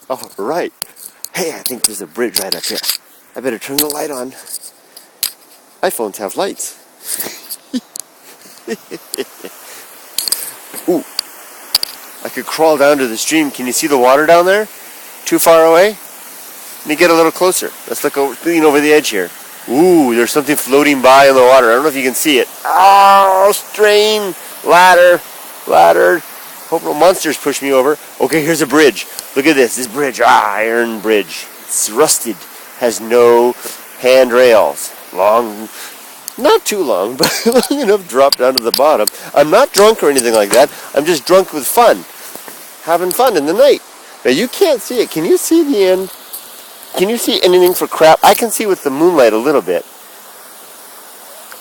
All right. Hey, I think there's a bridge right up here. I better turn the light on. iPhones have lights. Ooh. I could crawl down to the stream. Can you see the water down there? Too far away? Let me get a little closer. Let's look over the edge here. Ooh, there's something floating by in the water. I don't know if you can see it. Oh, strain. Ladder. Hope no monsters push me over. Okay, here's a bridge. Look at this. This bridge. Iron bridge. It's rusted. Has no handrails. Long, not too long, but long enough drop down to the bottom. I'm not drunk or anything like that. I'm just drunk with fun. Having fun in the night. Now, you can't see it. Can you see the end? Can you see anything for crap? I can see with the moonlight a little bit.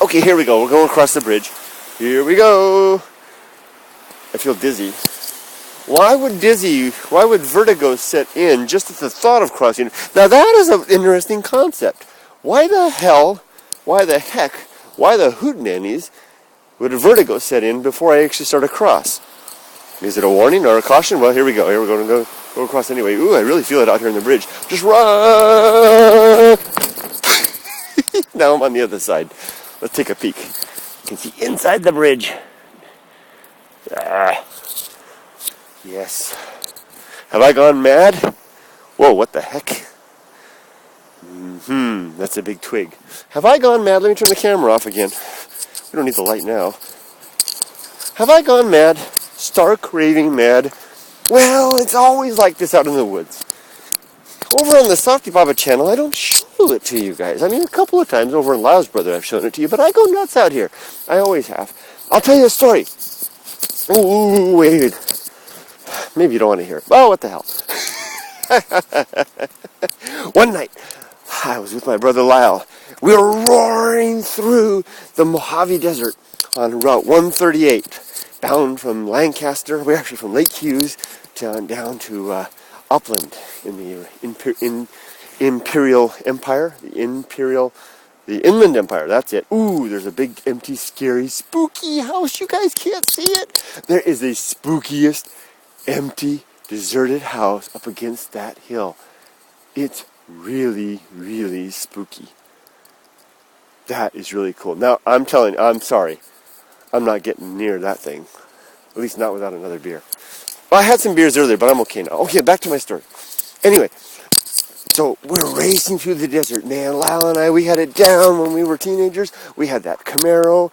Okay, here we go. We're going across the bridge. Here we go. I feel dizzy. Why would vertigo set in just at the thought of crossing? Now that is an interesting concept. Why the heck, why the hootenannies would vertigo set in before I actually start across? Is it a warning or a caution? Well, here we go. Here we're going to go across anyway. Ooh, I really feel it out here on the bridge. Just run! Now I'm on the other side. Let's take a peek. You can see inside the bridge. Yes. Have I gone mad? Whoa, what the heck? That's a big twig. Have I gone mad? Let me turn the camera off again. We don't need the light now. Have I gone mad? Stark raving mad? Well, it's always like this out in the woods. Over on the Softy Baba channel, I don't show it to you guys. I mean, a couple of times over in LylesBrother I've shown it to you, but I go nuts out here. I always have. I'll tell you a story. Ooh, wait. Maybe you don't want to hear it. Oh, what the hell. One night, I was with my brother Lyle. We were roaring through the Mojave Desert on Route 138, bound from Lancaster. We're actually from Lake Hughes down to Upland in the Imperial Empire. The Inland Empire, that's it. Ooh, there's a big, empty, scary, spooky house. You guys can't see it. There is the spookiest, empty, deserted house up against that hill. It's really, really spooky. That is really cool. Now, I'm sorry. I'm not getting near that thing. At least not without another beer. Well, I had some beers earlier, but I'm okay now. Okay, back to my story. Anyway, so we're racing through the desert, man. Lyle and I, we had it down when we were teenagers. We had that Camaro,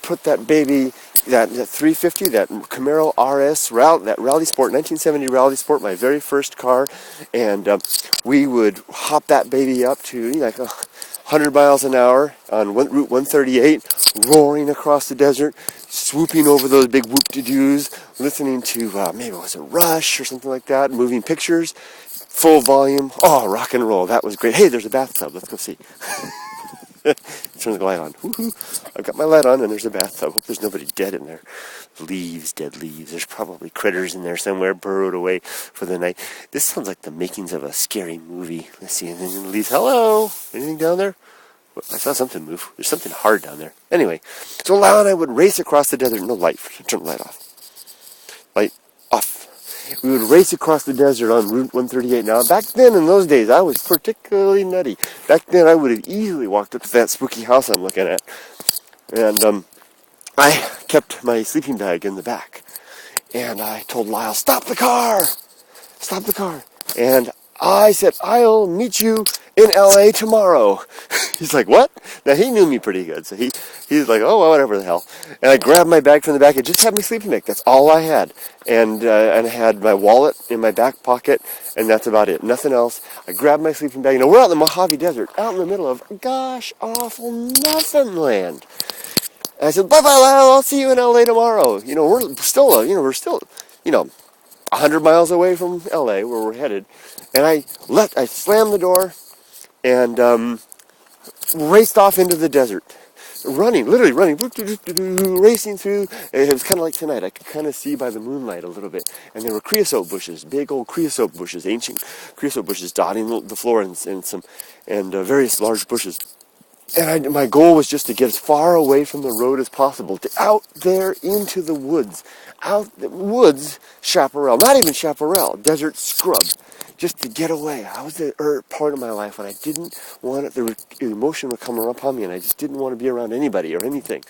put that baby, that 350, that Camaro RS, that Rally Sport, 1970 Rally Sport, my very first car. And we would hop that baby up to like 100 miles an hour on Route 138, roaring across the desert, swooping over those big whoop-de-doos, listening to, maybe it was a Rush or something like that, moving pictures, full volume. Oh, rock and roll. That was great. Hey, there's a bathtub. Let's go see. Turn the light on. Woohoo. I've got my light on and there's a bathtub. Hope there's nobody dead in there. Dead leaves. There's probably critters in there somewhere burrowed away for the night. This sounds like the makings of a scary movie. Let's see. And then the leaves. Hello. Anything down there? I saw something move. There's something hard down there. Anyway, so Lyle and I would race across the desert. No light. Turn the light off. Light off. We would race across the desert on Route 138. Now, back then, in those days, I was particularly nutty. Back then, I would have easily walked up to that spooky house I'm looking at. And I kept my sleeping bag in the back. And I told Lyle, stop the car! Stop the car. And I said, I'll meet you in L.A. tomorrow. He's like, what? Now, he knew me pretty good, so he's like, oh, well, whatever the hell. And I grabbed my bag from the back. I just had my sleeping bag. That's all I had. And I had my wallet in my back pocket, and that's about it. Nothing else. I grabbed my sleeping bag. You know, we're out in the Mojave Desert, out in the middle of, gosh, awful nothing land. And I said, bye-bye, Lyle. I'll see you in L.A. tomorrow. You know, we're still 100 miles away from L.A., where we're headed. And I slammed the door and raced off into the desert. Literally running, racing through. It was kind of like tonight. I could kind of see by the moonlight a little bit. And there were creosote bushes, big old creosote bushes, ancient creosote bushes dotting the floor and various large bushes. And my goal was just to get as far away from the road as possible, to out there into the woods. Out the woods, chaparral, not even chaparral, desert scrub. just to get away. I was the part of my life when I didn't want it, the emotion would come upon me, and I just didn't want to be around anybody or anything.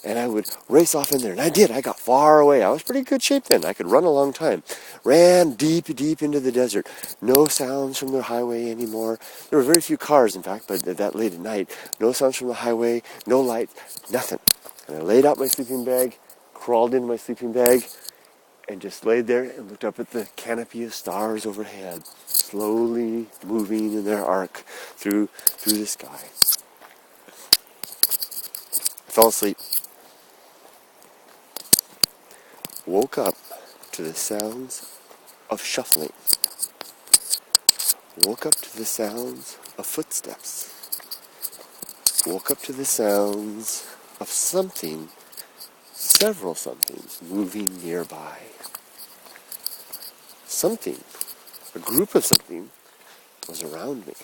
And I would race off in there, and I did. I got far away. I was pretty good shape then. I could run a long time. Ran deep, deep into the desert. No sounds from the highway anymore. There were very few cars, in fact, but that late at night. No sounds from the highway, no lights, nothing. And I laid out my sleeping bag, crawled into my sleeping bag, and just laid there and looked up at the canopy of stars overhead, slowly moving in their arc through the sky. I fell asleep. Woke up to the sounds of shuffling. Woke up to the sounds of footsteps. Woke up to the sounds of something, several somethings moving nearby. Something, a group of something, was around me.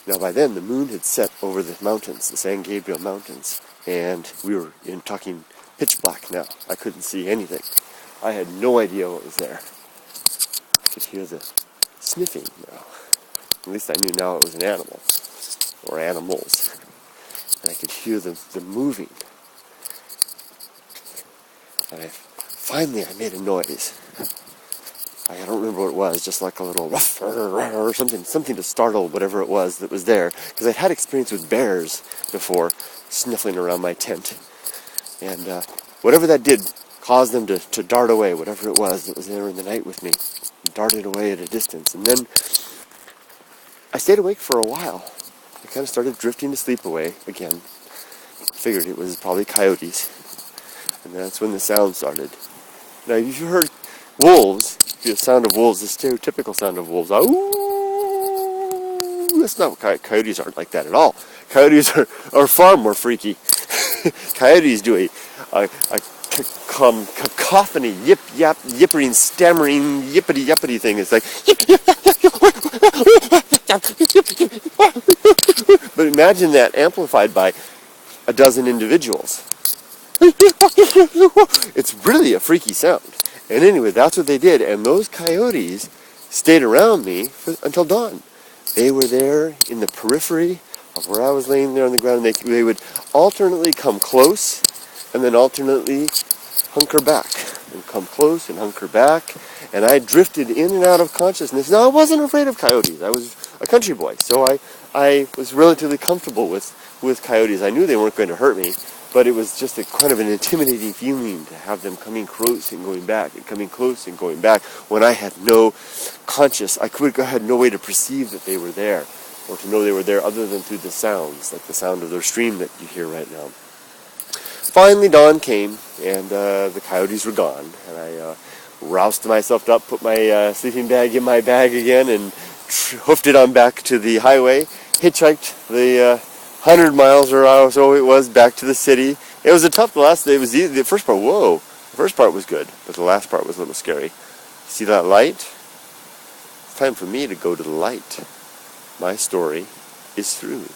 Now by then the moon had set over the mountains, the San Gabriel Mountains, and we were talking pitch black now. I couldn't see anything. I had no idea what was there. I could hear the sniffing now. At least I knew now it was an animal, or animals. And I could hear the moving. And finally I made a noise. I don't remember what it was, just like a little ruff or something to startle whatever it was that was there. Because I'd had experience with bears before, sniffling around my tent. And whatever that did caused them to dart away, whatever it was that was there in the night with me. Darted away at a distance. And then I stayed awake for a while. I kind of started drifting to sleep away again. Figured it was probably coyotes. And that's when the sound started. Now, if you heard wolves, the sound of wolves, the stereotypical sound of wolves, that's not what coyotes aren't like that at all. Coyotes are far more freaky. Coyotes do a cacophony, yip, yap, yippering, stammering, yippity, yuppity thing. It's like, but imagine that amplified by a dozen individuals. It's really a freaky sound. And anyway, that's what they did. And those coyotes stayed around me until dawn. They were there in the periphery of where I was laying there on the ground. And they would alternately come close and then alternately hunker back. And come close and hunker back. And I drifted in and out of consciousness. Now, I wasn't afraid of coyotes. I was a country boy. So I was relatively comfortable with coyotes. I knew they weren't going to hurt me. But it was just a kind of an intimidating feeling to have them coming close and going back and coming close and going back when I had no I had no way to perceive that they were there or to know they were there other than through the sounds, like the sound of their stream that you hear right now. Finally, dawn came and the coyotes were gone, and I roused myself up, put my sleeping bag in my bag again, and hoofed it on back to the highway, hitchhiked the 100 miles or so it was back to the city. It was the last day. It was easy. The first part, the first part was good, but the last part was a little scary. See that light? It's time for me to go to the light. My story is through.